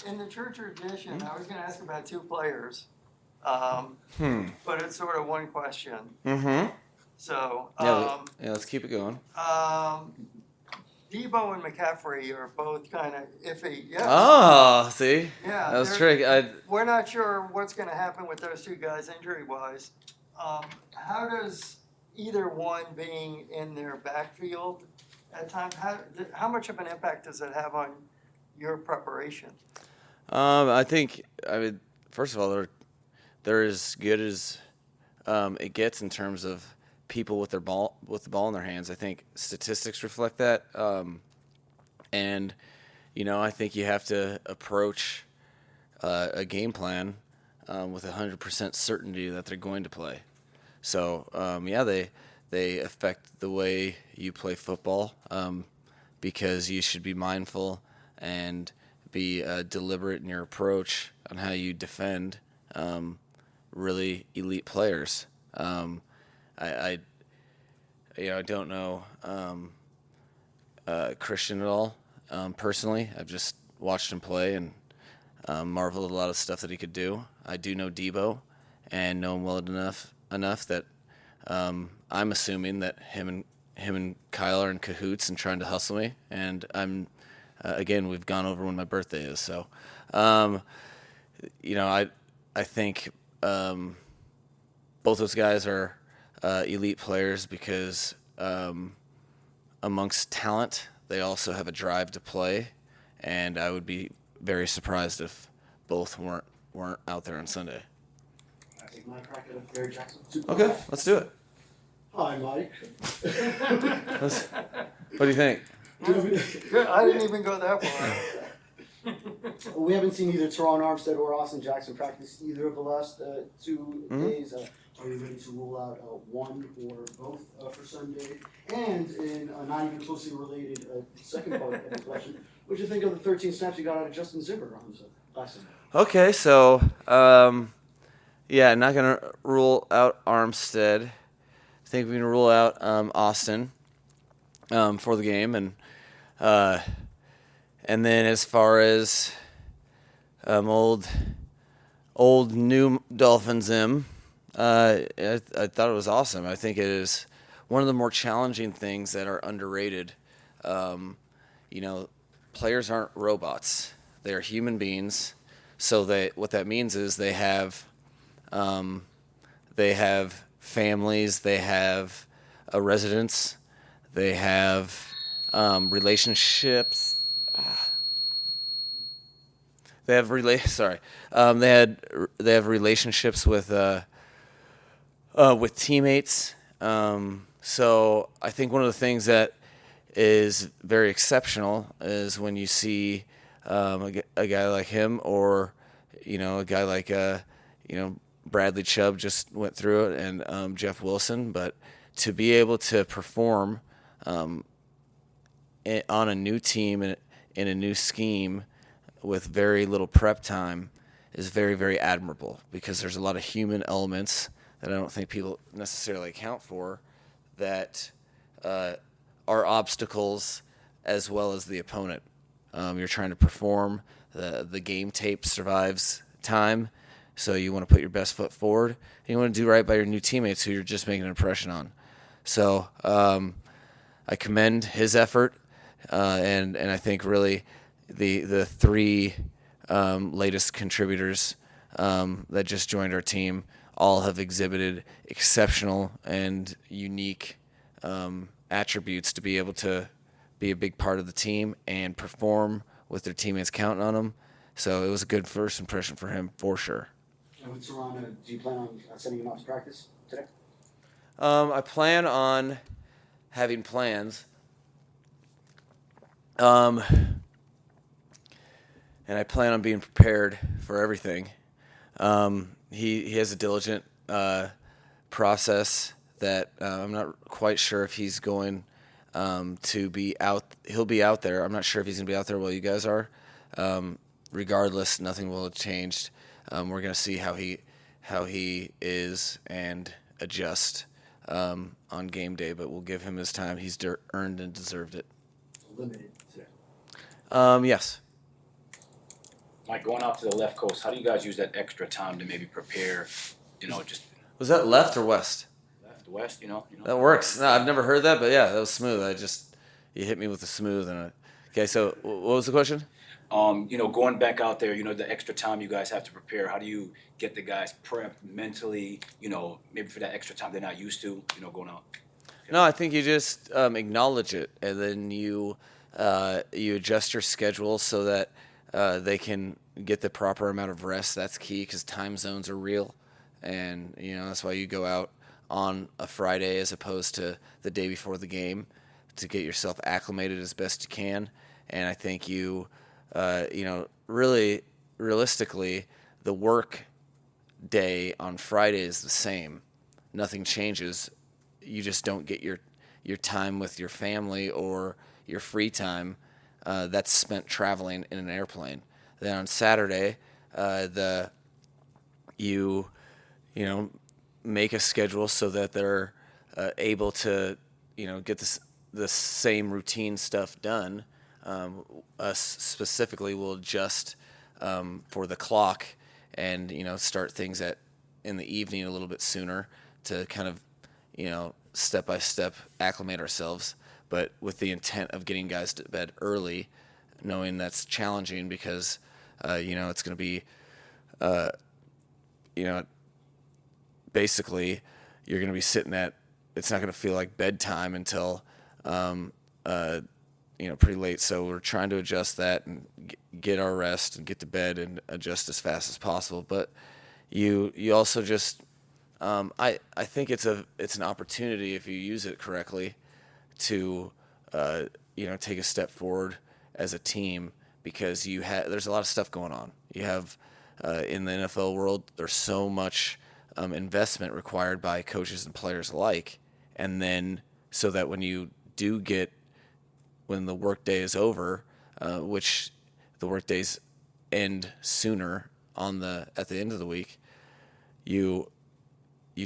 in the true tradition, I was going to ask about two players, but it's sort of one question. Mm-hmm. So, Yeah, let's keep it going. Debo and McCaffrey are both kind of iffy. Yes. Oh, see? Yeah. That was tricky. We're not sure what's going to happen with those two guys injury-wise. How does either one being in their backfield at times, how much of an impact does it have on your preparation? I think, first of all, they're as good as it gets in terms of people with the ball in their hands. I think statistics reflect that, and I think you have to approach a game plan with 100% certainty that they're going to play. So they affect the way you play football because you should be mindful and be deliberate in your approach on how you defend really elite players. I don't know Christian at all personally. I've just watched him play and marveled at a lot of stuff that he could do. I do know Debo and know him well enough that I'm assuming that him and Kyle are in cahoots and trying to hustle me. And I'm again, we've gone over when my birthday is, so I think both those guys are elite players because amongst talent, they also have a drive to play, and I would be very surprised if both weren't out there on Sunday. I take my crack at a Barry Jackson. Okay, let's do it. Hi, Mike. What do you think? Good. I didn't even go that far. We haven't seen either Teron Armstead or Austin Jackson practice either of the last 2 days. Are you ready to rule out one or both for Sunday? And in a not even closely related second part of the question, what do you think of the 13 snaps you got out of Justin Zimmer on last Sunday? Okay, so not gonna rule out Armstead. I think we can rule out Austin for the game, and then as far as old new Dolphins I thought it was awesome. I think it is one of the more challenging things that are underrated. Players aren't robots; they are human beings. So what that means is they have families, they have a residence, they have relationships. They have they have relationships with teammates. So I think one of the things that is very exceptional is when you see a guy like him, or a guy like Bradley Chubb just went through it, and Jeff Wilson. But to be able to perform on a new team in a new scheme with very little prep time is very, very admirable, because there's a lot of human elements that I don't think people necessarily account for that are obstacles as well as the opponent. You're trying to perform. The game tape survives time, so you want to put your best foot forward, and you want to do right by your new teammates who you're just making an impression on. So I commend his effort, and I think really the three latest contributors that just joined our team all have exhibited exceptional and unique attributes to be able to be a big part of the team and perform with their teammates counting on them. So it was a good first impression for him, for sure. And with Teron, do you plan on sending him out to practice today? I plan on having plans. And I plan on being prepared for everything. He has a diligent process that I'm not quite sure if he's going to be out. He'll be out there. I'm not sure if he's going to be out there while you guys are. Regardless, nothing will have changed. We're going to see how he is and adjust on game day, but we'll give him his time. He's earned and deserved it. Limited today. Yes. Mike, going out to the left coast, how do you guys use that extra time to maybe prepare? Just Was that left or west? left, west. That works. No, I've never heard that, but yeah, that was smooth. You hit me with the smooth okay. So what was the question? Going back out there, the extra time you guys have to prepare. How do you get the guys prepped mentally? Maybe for that extra time they're not used to. Going out. No, I think you just acknowledge it, and then you adjust your schedule so that they can get the proper amount of rest. That's key because time zones are real, and that's why you go out on a Friday as opposed to the day before the game to get yourself acclimated as best you can. And I think really realistically, the work day on Friday is the same. Nothing changes. You just don't get your time with your family or your free time that's spent traveling in an airplane. Then on Saturday, you make a schedule so that they're able to get the same routine stuff done. Us specifically will adjust for the clock and start things in the evening a little bit sooner to kind of step by step acclimate ourselves, but with the intent of getting guys to bed early, knowing that's challenging because it's going to be basically you're going to be sitting it's not going to feel like bedtime until pretty late. So we're trying to adjust that and get our rest and get to bed and adjust as fast as possible. But you also just I think it's an opportunity if you use it correctly to take a step forward as a team because there's a lot of stuff going on. You have in the NFL world there's so much investment required by coaches and players alike, and then so that when the workday is over, which the workdays end sooner at the end of the week, you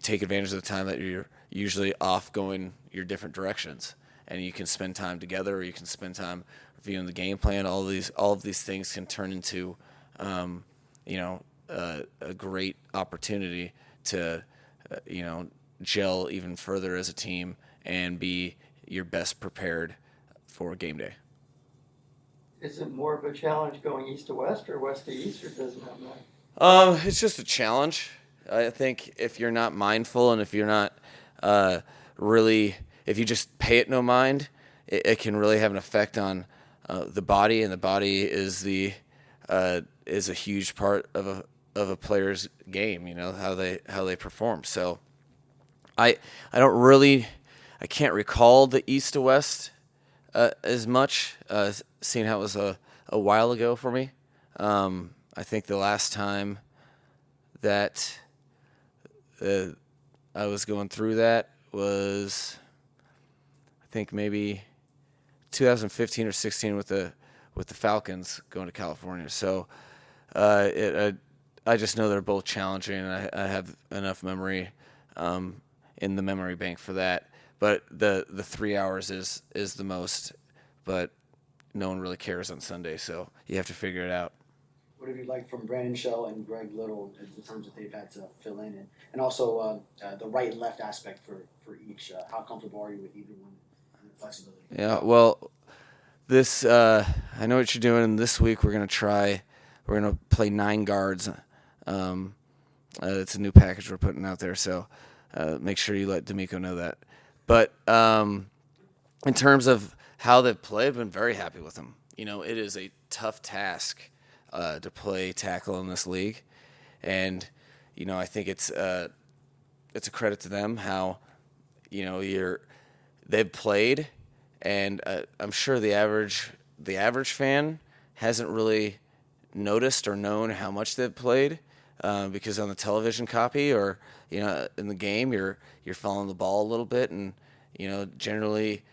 take advantage of the time that you're usually off going your different directions, and you can spend time together, or you can spend time reviewing the game plan. All of these things can turn into a great opportunity to gel even further as a team and be your best prepared for game day. Is it more of a challenge going east to west or west to east, or doesn't that matter? It's just a challenge. I think if you're not mindful and if you're not if you just pay it no mind, it can really have an effect on the body, and the body is is a huge part of a player's game. How they perform. So I can't recall the east to west as much, seeing how it was a while ago for me. I think the last time that I was going through that was, I think maybe 2015 or 16 with the Falcons going to California. So I just know they're both challenging, and I have enough memory in the memory bank for that. But the 3 hours is the most, but no one really cares on Sunday, so you have to figure it out. What have you liked from Brandon Shell and Greg Little in terms that they've had to fill in, and also the right and left aspect for each? How comfortable are you with either one and the flexibility? Yeah, well, this I know what you're doing. And this week we're gonna play 9 guards. It's a new package we're putting out there, so make sure you let D'Amico know that. But in terms of how they play, I've been very happy with them. It is a tough task to play tackle in this league, and I think it's a credit to them how they've played, and I'm sure the average fan hasn't really noticed or known how much they've played because on the television copy or in the game you're following the ball a little bit, and generally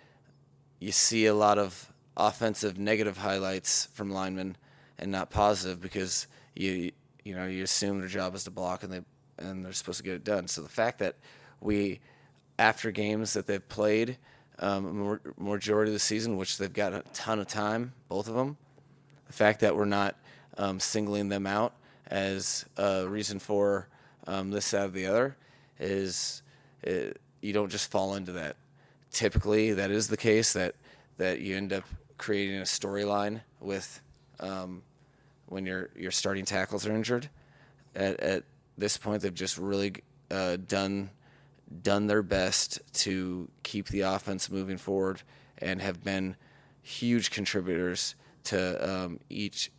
you see a lot of offensive negative highlights from linemen and not positive because you assume their job is to block and they're supposed to get it done. So the fact that after games that they've played majority of the season, which they've got a ton of time, both of them, the fact that we're not singling them out as a reason for this, that, or the other. You don't just fall into that. Typically, that is the case, that you end up creating a storyline with when your starting tackles are injured. At this point, they've just really done their best to keep the offense moving forward and have been huge contributors to each,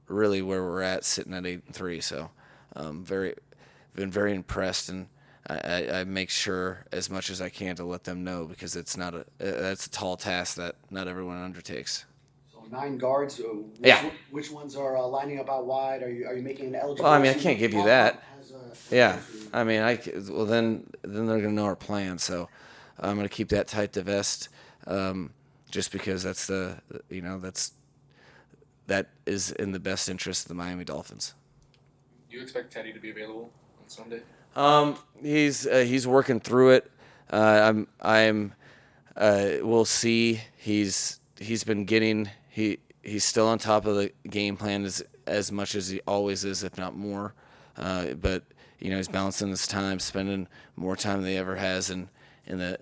really where we're at, sitting at 8-3. So, been very impressed, and I make sure as much as I can to let them know, because that's a tall task that not everyone undertakes. So 9 guards. Yeah. Which ones are lining up out wide? Are you making an eligible? Well, I mean, I can't give you that. Yeah, I I mean, then they're gonna know our plan. So I'm gonna keep that tight to vest, just because that is in the best interest of the Miami Dolphins. Do you expect Teddy to be available on Sunday? He's working through it. We'll see. He's been getting he's still on top of the game plan as much as he always is, if not more. But he's balancing his time, spending more time than he ever has in the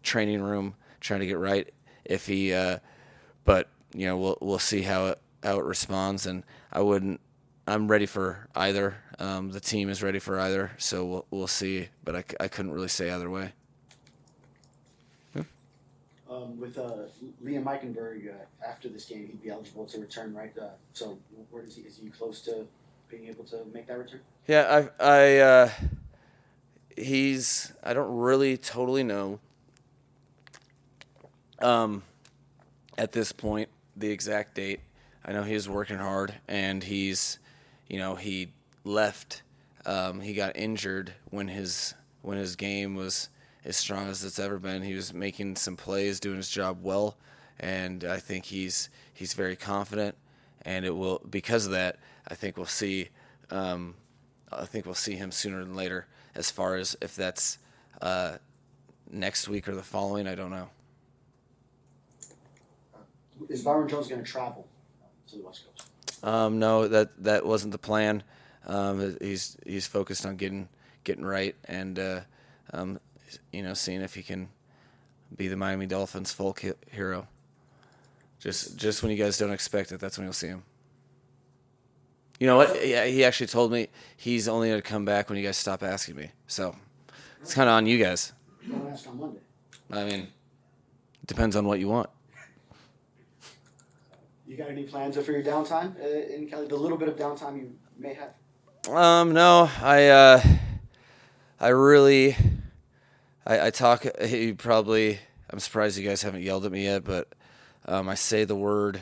training room, trying to get right. But we'll see how it responds, and I'm ready for either. The team is ready for either, so we'll see. But I couldn't really say either way. With Liam Eichenberg, after this game, he'd be eligible to return, right? So where is he close to being able to make that return? Yeah, I don't really totally know at this point the exact date. I know he's working hard, and he left. He got injured when his game was as strong as it's ever been. He was making some plays, doing his job well, and I think he's very confident. And because of that, I think we'll see. I think we'll see him sooner than later. As far as if that's next week or the following, I don't know. Is Byron Jones going to travel to the West Coast? No, that wasn't the plan. He's focused on getting right and seeing if he can be the Miami Dolphins folk hero. Just when you guys don't expect it, that's when you'll see him. You know what? Yeah, he actually told me he's only going to come back when you guys stop asking me. So it's kind of on you guys. Don't ask on Monday. I mean, it depends on what you want. You got any plans for your downtime in Cali? The little bit of downtime you may have. No, I talk. I'm surprised you guys haven't yelled at me yet, but I say the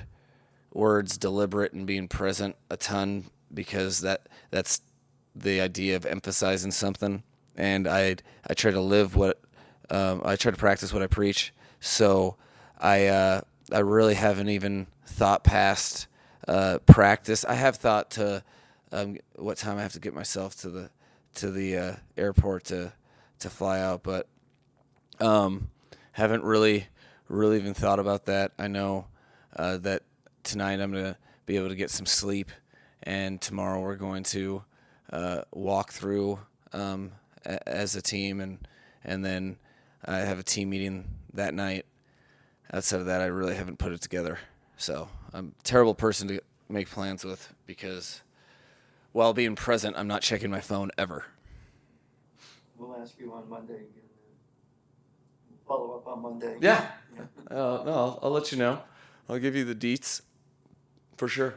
words deliberate and being present a ton, because that's the idea of emphasizing something, and I try to live I try to practice what I preach. So I really haven't even thought past practice. I have thought to what time I have to get myself to the airport to fly out, but haven't really even thought about that. I know that tonight I'm going to be able to get some sleep, and tomorrow we're going to walk through as a team, and then I have a team meeting that night. Outside of that, I really haven't put it together. So I'm a terrible person to make plans with, because while being present, I'm not checking my phone ever. We'll ask you on Monday. Follow up on Monday. Yeah. No, I'll let you know. I'll give you the deets for sure.